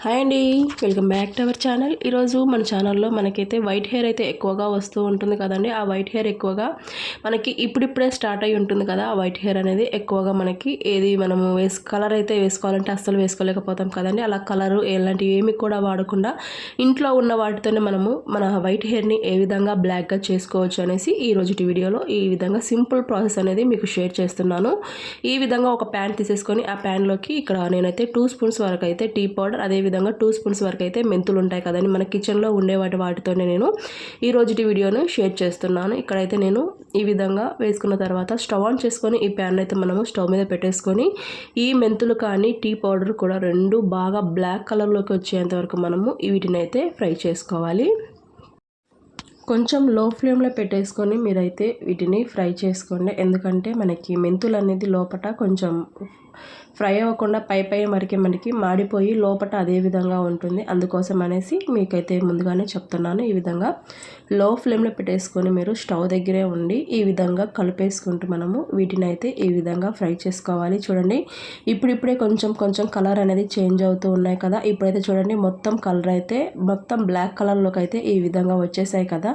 Hi అండి, welcome back to our channel. ఈరోజు మన ఛానల్లో మనకైతే వైట్ హెయిర్ అయితే ఎక్కువగా వస్తూ ఉంటుంది కదండి. ఆ వైట్ హెయిర్ ఎక్కువగా మనకి ఇప్పుడిప్పుడే స్టార్ట్ అయి ఉంటుంది కదా. ఆ వైట్ హెయిర్ అనేది ఎక్కువగా మనకి ఏది మనము కలర్ అయితే వేసుకోవాలంటే అస్సలు వేసుకోలేకపోతాం కదండి. అలా కలరు ఎలాంటివి ఏమి కూడా వాడకుండా ఇంట్లో ఉన్న వాటితోనే మనము మన వైట్ హెయిర్ని ఏ విధంగా బ్లాక్గా చేసుకోవచ్చు అనేసి ఈ రోజు వీడియోలో ఈ విధంగా సింపుల్ ప్రాసెస్ అనేది మీకు షేర్ చేస్తున్నాను. ఈ విధంగా ఒక ప్యాన్ తీసేసుకొని ఆ ప్యాన్లోకి ఇక్కడ నేనైతే 2 స్పూన్స్ వరకు అయితే టీ పౌడర్, అదే విధంగా 2 స్పూన్స్ వరకు అయితే మెంతులు ఉంటాయి కదండి మన కిచెన్లో ఉండే వాటితోనే నేను ఈ రోజుటి వీడియోను షేర్ చేస్తున్నాను. ఇక్కడైతే నేను ఈ విధంగా వేసుకున్న తర్వాత స్టవ్ ఆన్ చేసుకొని ఈ ప్యాన్ అయితే మనము స్టవ్ మీద పెట్టేసుకొని ఈ మెంతులు కానీ టీ పౌడర్ కూడా రెండు బాగా బ్లాక్ కలర్లోకి వచ్చేంత వరకు మనము వీటిని అయితే ఫ్రై చేసుకోవాలి. కొంచెం లో ఫ్లేమ్లో పెట్టేసుకొని మీరైతే వీటిని ఫ్రై చేసుకోండి. ఎందుకంటే మనకి మెంతులు అనేది లోపల కొంచెం ఫ్రై అవ్వకుండా పై మనకి మాడిపోయి లోపల అదే విధంగా ఉంటుంది. అందుకోసం అనేసి మీకైతే ముందుగానే చెప్తున్నాను. ఈ విధంగా లో ఫ్లేమ్లో పెట్టేసుకొని మీరు స్టవ్ దగ్గరే ఉండి ఈ విధంగా కలిపేసుకుంటూ మనము వీటిని అయితే ఈ విధంగా ఫ్రై చేసుకోవాలి. చూడండి, ఇప్పుడిప్పుడే కొంచెం కలర్ అనేది చేంజ్ అవుతూ ఉన్నాయి కదా. ఇప్పుడైతే చూడండి మొత్తం కలర్ అయితే మొత్తం బ్లాక్ కలర్లోకి అయితే ఈ విధంగా వచ్చేసాయి కదా.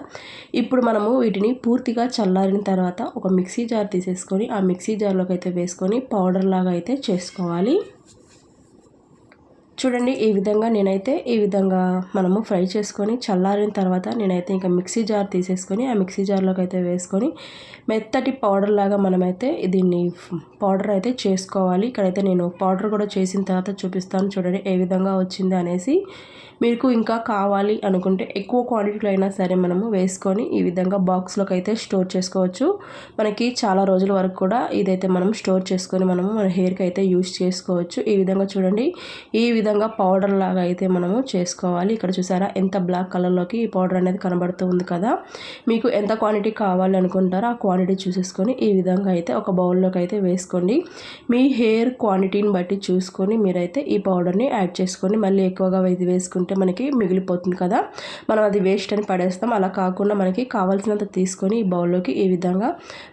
ఇప్పుడు మనము వీటిని పూర్తిగా చల్లారిన తర్వాత ఒక మిక్సీ జార్ తీసేసుకొని ఆ మిక్సీ జార్లోకి అయితే వేసుకొని పౌడర్ లాగా అయితే చేసుకోవాలి. చూడండి, ఈ విధంగా నేనైతే ఈ విధంగా మనము ఫ్రై చేసుకొని చల్లారిన తర్వాత నేనైతే ఇంకా మిక్సీ జార్ తీసేసుకొని ఆ మిక్సీ జార్లోకి అయితే వేసుకొని మెత్తటి పౌడర్ లాగా మనమైతే దీన్ని పౌడర్ అయితే చేసుకోవాలి. ఇక్కడైతే నేను పౌడర్ కూడా చేసిన తర్వాత చూపిస్తాను. చూడండి ఏ విధంగా వచ్చింది అనేసి. మీకు ఇంకా కావాలి అనుకుంటే ఎక్కువ క్వాంటిటీలో అయినా సరే మనము వేసుకొని ఈ విధంగా బాక్స్లోకి అయితే స్టోర్ చేసుకోవచ్చు. మనకి చాలా రోజుల వరకు కూడా ఇదైతే మనం స్టోర్ చేసుకొని మనము మన హెయిర్కి అయితే యూజ్ చేసుకోవచ్చు. ఈ విధంగా చూడండి, ఈ విధంగా పౌడర్ లాగా అయితే మనము చేసుకోవాలి. ఇక్కడ చూసారా ఎంత బ్లాక్ కలర్లోకి ఈ పౌడర్ అనేది కనబడుతూ ఉంది కదా. మీకు ఎంత క్వాంటిటీ కావాలి అనుకుంటారో ఆ క్వాంటిటీ చూసేసుకొని ఈ విధంగా అయితే ఒక బౌల్లోకి అయితే వేసుకోండి. మీ హెయిర్ క్వాంటిటీని బట్టి చూసుకొని మీరైతే ఈ పౌడర్ని యాడ్ చేసుకొని మళ్ళీ ఎక్కువగా ఇది వేసుకుంటే మనకి మిగిలిపోతుంది కదా, మనం అది వేస్ట్ అని పడేస్తాం. అలా కాకుండా మనకి కావాల్సినంత తీసుకొని ఈ బౌల్లోకి ఈ విధంగా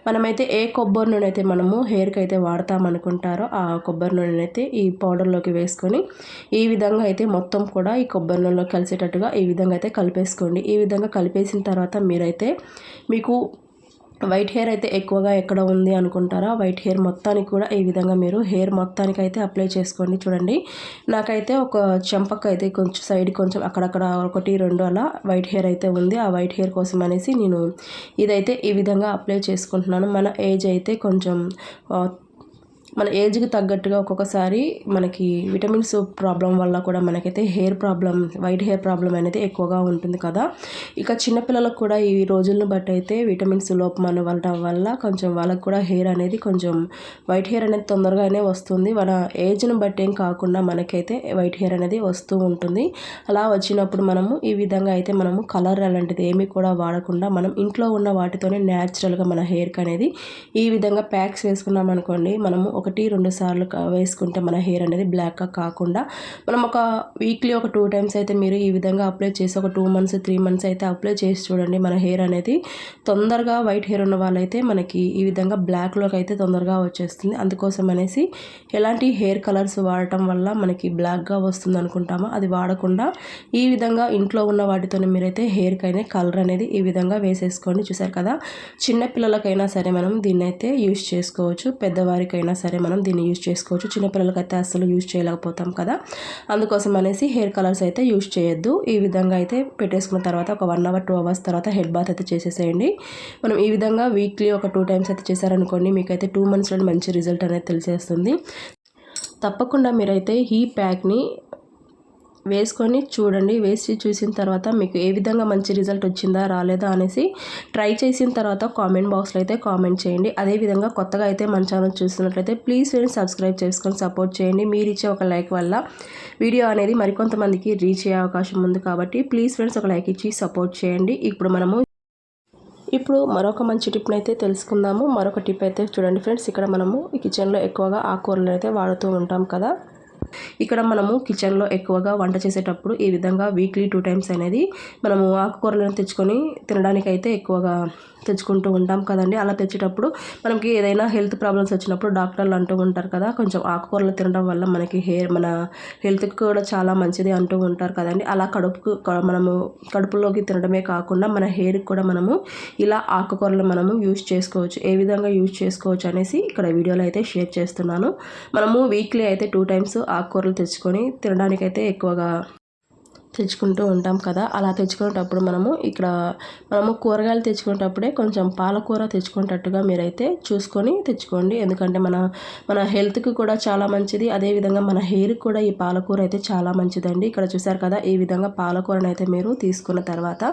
మనమైతే ఏ కొబ్బరి నూనె అయితే మనము హెయిర్కి అయితే వాడతాం అనుకుంటారో ఆ కొబ్బరి నూనె అయితే ఈ పౌడర్లోకి వేసుకొని ఈ విధంగా అయితే మొత్తం కూడా ఈ కొబ్బరి నూనెలో కలిసేటట్టుగా ఈ విధంగా అయితే కలిపేసుకోండి. ఈ విధంగా కలిపేసిన తర్వాత మీరైతే మీకు వైట్ హెయిర్ అయితే ఎక్కువగా ఎక్కడ ఉంది అనుకుంటారా, వైట్ హెయిర్ మొత్తానికి కూడా ఈ విధంగా మీరు హెయిర్ మొత్తానికి అయితే అప్లై చేసుకోండి. చూడండి, నాకైతే ఒక చెంపకు అయితే కొంచెం సైడ్ కొంచెం అక్కడక్కడ 1-2 అలా వైట్ హెయిర్ అయితే ఉంది. ఆ వైట్ హెయిర్ కోసం అనేసి నేను ఇదైతే ఈ విధంగా అప్లై చేసుకుంటున్నాను. మన ఏజ్ అయితే కొంచెం మన ఏజ్కి తగ్గట్టుగా ఒక్కొక్కసారి మనకి విటమిన్స్ ప్రాబ్లం వల్ల కూడా మనకైతే hair problem, white hair problem అనేది ఎక్కువగా ఉంటుంది కదా. ఇక చిన్నపిల్లలకు కూడా ఈ రోజులను బట్టి అయితే విటమిన్స్ లోపం అవ్వడం వల్ల కొంచెం వాళ్ళకు కూడా హెయిర్ అనేది కొంచెం వైట్ హెయిర్ అనేది తొందరగానే వస్తుంది. మన ఏజ్ను బట్టి ఏం కాకుండా మనకైతే వైట్ హెయిర్ అనేది వస్తూ ఉంటుంది. అలా వచ్చినప్పుడు మనము ఈ విధంగా అయితే మనము కలర్ అలాంటిది ఏమీ కూడా వాడకుండా మనం ఇంట్లో ఉన్న వాటితోనే న్యాచురల్గా మన హెయిర్కి అనేది ఈ విధంగా ప్యాక్స్ వేసుకున్నాం అనుకోండి, మనము 1-2 సార్లు వేసుకుంటే మన హెయిర్ అనేది బ్లాక్గా కాకుండా మనం ఒక వీక్లీ ఒక 2 టైమ్స్ అయితే మీరు ఈ విధంగా అప్లై చేసి ఒక 2 మంత్స్ 3 మంత్స్ అయితే అప్లై చేసి చూడండి. మన హెయిర్ అనేది తొందరగా వైట్ హెయిర్ ఉన్న వాళ్ళైతే మనకి ఈ విధంగా బ్లాక్లోకి అయితే తొందరగా వచ్చేస్తుంది. అందుకోసం అనేసి ఎలాంటి హెయిర్ కలర్స్ వాడటం వల్ల మనకి బ్లాక్గా వస్తుంది అనుకుంటామో అది వాడకుండా ఈ విధంగా ఇంట్లో ఉన్న వాటితోనే మీరైతే హెయిర్కి అయినా కలర్ అనేది ఈ విధంగా వేసేసుకోండి. చూసారు కదా, చిన్న పిల్లలకైనా సరే మనం దీన్ని అయితే యూజ్ చేసుకోవచ్చు, పెద్దవారికైనా సరే మనం దీన్ని యూజ్ చేసుకోవచ్చు. చిన్నపిల్లలకైతే అస్సలు యూజ్ చేయలేకపోతాం కదా, అందుకోసం అనేసి హెయిర్ కలర్స్ అయితే యూజ్ చేయొద్దు. ఈ విధంగా అయితే పెట్టేసుకున్న తర్వాత ఒక 1 అవర్ 2 అవర్స్ తర్వాత హెడ్ బాత్ అయితే చేసేసేయండి. మనం ఈ విధంగా వీక్లీ ఒక 2 టైమ్స్ అయితే చేశారనుకోండి, మీకైతే 2 మంత్స్లో మంచి రిజల్ట్ అనేది తెలిసేస్తుంది. తప్పకుండా మీరైతే ఈ ప్యాక్ని వేసుకొని చూడండి. వేసి చూసిన తర్వాత మీకు ఏ విధంగా మంచి రిజల్ట్ వచ్చిందా రాలేదా అనేసి ట్రై చేసిన తర్వాత కామెంట్ బాక్స్లో అయితే కామెంట్ చేయండి. అదేవిధంగా కొత్తగా అయితే మన ఛానల్ చూస్తున్నట్లయితే ప్లీజ్ ఫ్రెండ్స్ సబ్స్క్రైబ్ చేసుకొని సపోర్ట్ చేయండి. మీరు ఇచ్చే ఒక లైక్ వల్ల వీడియో అనేది మరికొంతమందికి రీచ్ అయ్యే అవకాశం ఉంది కాబట్టి ప్లీజ్ ఫ్రెండ్స్ ఒక లైక్ ఇచ్చి సపోర్ట్ చేయండి. ఇప్పుడు మరొక మంచి టిప్ని అయితే తెలుసుకుందాము. మరొక టిప్ అయితే చూడండి ఫ్రెండ్స్, ఇక్కడ మనము ఈ కిచెన్లో ఎక్కువగా ఆకుకూరలు అయితే వాడుతూ ఉంటాం కదా. ఇక్కడ మనము కిచెన్లో ఎక్కువగా వంట చేసేటప్పుడు ఈ విధంగా వీక్లీ 2 టైమ్స్ అనేది మనము ఆకుకూరలను తెచ్చుకొని తినడానికైతే ఎక్కువగా తెచ్చుకుంటూ ఉంటాం కదండి. అలా తెచ్చేటప్పుడు మనకి ఏదైనా హెల్త్ ప్రాబ్లమ్స్ వచ్చినప్పుడు డాక్టర్లు అంటూ ఉంటారు కదా, కొంచెం ఆకుకూరలు తినడం వల్ల మనకి మన హెల్త్కి కూడా చాలా మంచిది అంటూ ఉంటారు కదండి. అలా మనము కడుపులోకి తినడమే కాకుండా మన హెయిర్కి కూడా మనము ఇలా ఆకుకూరలు మనము యూజ్ చేసుకోవచ్చు. ఏ విధంగా యూజ్ చేసుకోవచ్చు అనేసి ఇక్కడ వీడియోలో అయితే షేర్ చేస్తున్నాను. మనము వీక్లీ అయితే 2 టైమ్స్ ఆకుకూరలు తెచ్చుకొని తినడానికైతే ఎక్కువగా తెచ్చుకుంటూ ఉంటాం కదా. అలా తెచ్చుకునేటప్పుడు మనము కూరగాయలు తెచ్చుకునేటప్పుడే కొంచెం పాలకూర తెచ్చుకునేటట్టుగా మీరైతే చూసుకొని తెచ్చుకోండి. ఎందుకంటే మన హెల్త్కి కూడా చాలా మంచిది. అదేవిధంగా మన హెయిర్కి కూడా ఈ పాలకూర అయితే చాలా మంచిదండి. ఇక్కడ చూసారు కదా, ఈ విధంగా పాలకూరను అయితే మీరు తీసుకున్న తర్వాత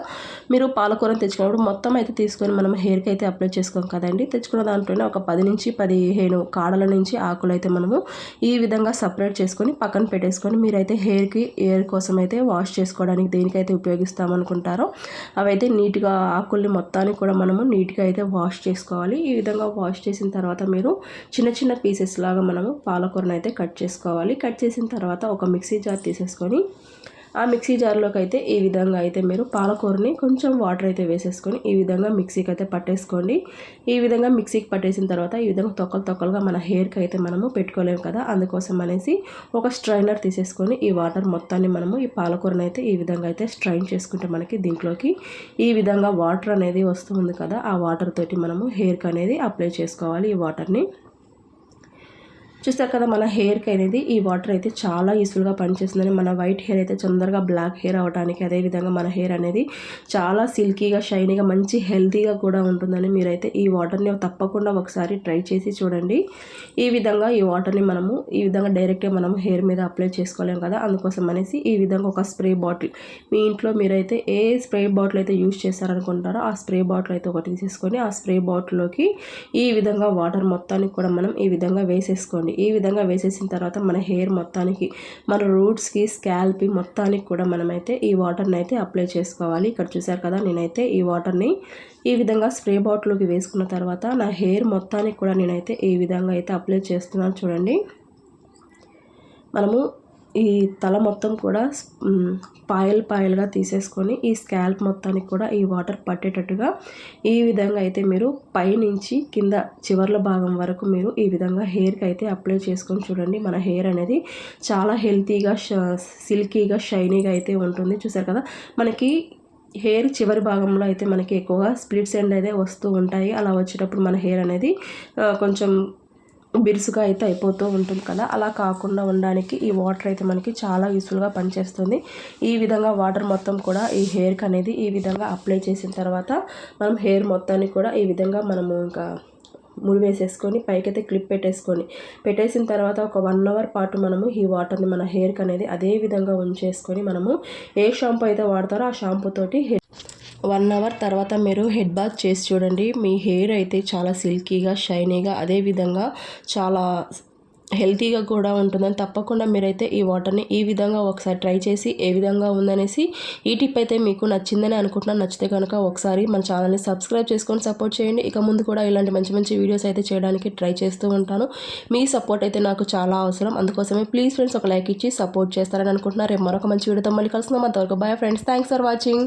మీరు పాలకూరను తెచ్చుకున్నప్పుడు మొత్తం అయితే తీసుకొని మనం హెయిర్కి అయితే అప్లై చేసుకోం కదండి. తెచ్చుకున్న దాంట్లోనే ఒక 10 నుంచి 15 కాడల నుంచి ఆకులు అయితే మనము ఈ విధంగా సపరేట్ చేసుకొని పక్కన పెట్టేసుకొని మీరైతే హెయిర్ కోసం అయితే వాష్ చేసుకోవడానికి దేనికైతే ఉపయోగిస్తామనుకుంటారో అవైతే నీట్గా ఆకుల్ని మొత్తానికి కూడా మనము నీట్గా అయితే వాష్ చేసుకోవాలి. ఈ విధంగా వాష్ చేసిన తర్వాత మీరు చిన్న చిన్న పీసెస్ లాగా మనము పాలకూరను అయితే కట్ చేసుకోవాలి. కట్ చేసిన తర్వాత ఒక మిక్సీ జార్ తీసేసుకొని ఆ మిక్సీ జార్లోకి అయితే ఈ విధంగా అయితే మీరు పాలకూరని కొంచెం వాటర్ అయితే వేసేసుకొని ఈ విధంగా మిక్సీకి అయితే పట్టేసుకోండి. ఈ విధంగా మిక్సీకి పట్టేసిన తర్వాత ఈ విధంగా తొక్కలుగా మన హెయిర్కి అయితే మనము పెట్టుకోలేము కదా, అందుకోసం అనేసి ఒక స్ట్రైనర్ తీసేసుకొని ఈ వాటర్ మొత్తాన్ని మనము ఈ పాలకూరని అయితే ఈ విధంగా అయితే స్ట్రైన్ చేసుకుంటే మనకి దీంట్లోకి ఈ విధంగా వాటర్ అనేది వస్తుంది కదా, ఆ వాటర్ తోటి మనము హెయిర్కి అనేది అప్లై చేసుకోవాలి. ఈ వాటర్ని చూస్తారు కదా, మన హెయిర్కి అనేది ఈ వాటర్ అయితే చాలా యూస్ఫుల్గా పనిచేస్తుందని, మన వైట్ హెయిర్ అయితే తొందరగా బ్లాక్ హెయిర్ అవడానికి, అదేవిధంగా మన హెయిర్ అనేది చాలా సిల్కీగా షైనీగా మంచి హెల్తీగా కూడా ఉంటుందని మీరైతే ఈ వాటర్ని తప్పకుండా ఒకసారి ట్రై చేసి చూడండి. ఈ విధంగా ఈ వాటర్ని మనము ఈ విధంగా డైరెక్ట్గా మనం హెయిర్ మీద అప్లై చేసుకోలేం కదా, అందుకోసం అనేసి ఈ విధంగా ఒక స్ప్రే బాటిల్ మీ ఇంట్లో మీరైతే ఏ స్ప్రే బాటిల్ అయితే యూజ్ చేస్తారనుకుంటారో ఆ స్ప్రే బాటిల్ అయితే ఒకటి తీసేసుకొని ఆ స్ప్రే బాటిల్లోకి ఈ విధంగా వాటర్ మొత్తానికి కూడా మనం ఈ విధంగా వేసేసుకోండి. ఈ విధంగా వేసేసిన తర్వాత మన హెయిర్ మొత్తానికి, మన రూట్స్కి, స్కాల్ప్ మొత్తానికి కూడా మనమైతే ఈ వాటర్ని అయితే అప్లై చేసుకోవాలి. ఇక్కడ చూసారు కదా, నేనైతే ఈ వాటర్ని ఈ విధంగా స్ప్రే బాటిల్లోకి వేసుకున్న తర్వాత నా హెయిర్ మొత్తానికి కూడా నేనైతే ఈ విధంగా అయితే అప్లై చేస్తున్నాను. చూడండి, మనము ఈ తల మొత్తం కూడా పాయలుగా తీసేసుకొని ఈ స్కాల్ప్ మొత్తానికి కూడా ఈ వాటర్ పట్టేటట్టుగా ఈ విధంగా అయితే మీరు పైనుంచి కింద చివర్ల భాగం వరకు మీరు ఈ విధంగా హెయిర్కి అయితే అప్లై చేసుకొని చూడండి. మన హెయిర్ అనేది చాలా హెల్తీగా సిల్కీగా షైనీగా అయితే ఉంటుంది. చూసారు కదా, మనకి హెయిర్ చివరి భాగంలో అయితే మనకి ఎక్కువగా స్ప్లిట్స్ ఎండ్ అయితే వస్తూ ఉంటాయి. అలా వచ్చేటప్పుడు మన హెయిర్ అనేది కొంచెం బిరుసుగా అయితే అయిపోతూ ఉంటుంది కదా, అలా కాకుండా ఉండడానికి ఈ వాటర్ అయితే మనకి చాలా యూస్ఫుల్గా పనిచేస్తుంది. ఈ విధంగా వాటర్ మొత్తం కూడా ఈ హెయిర్కి అనేది ఈ విధంగా అప్లై చేసిన తర్వాత మనం హెయిర్ మొత్తాన్ని కూడా ఈ విధంగా మనము ఇంకా ముడివేసేసుకొని పైకైతే క్లిప్ పెట్టేసిన తర్వాత ఒక 1 అవర్ పాటు మనము ఈ వాటర్ని మన హెయిర్కి అనేది అదే విధంగా ఉంచేసుకొని మనము ఏ షాంపూ అయితే వాడతారో ఆ షాంపూ తోటి 1 అవర్ తర్వాత మీరు హెడ్ బాత్ చేసి చూడండి. మీ హెయిర్ అయితే చాలా సిల్కీగా షైనీగా అదేవిధంగా చాలా హెల్తీగా కూడా ఉంటుందని తప్పకుండా మీరైతే ఈ వాటర్ని ఈ విధంగా ఒకసారి ట్రై చేసి ఏ విధంగా ఉందనేసి ఈ టిప్ అయితే మీకు నచ్చిందని అనుకుంటున్నాను. నచ్చితే కనుక ఒకసారి మన ఛానల్ని సబ్స్క్రైబ్ చేసుకొని సపోర్ట్ చేయండి. ఇక ముందు కూడా ఇలాంటి మంచి వీడియోస్ అయితే చేయడానికి ట్రై చేస్తూ ఉంటాను. మీ సపోర్ట్ అయితే నాకు చాలా అవసరం. అందుకోసమే ప్లీజ్ ఫ్రెండ్స్ ఒక లైక్ ఇచ్చి సపోర్ట్ చేస్తారని అనుకుంటున్నాను. రేపు మరొక మంచి వీడియోతో మళ్ళీ కలుస్తున్నాం. అంతవరకు bye friends, thanks for watching.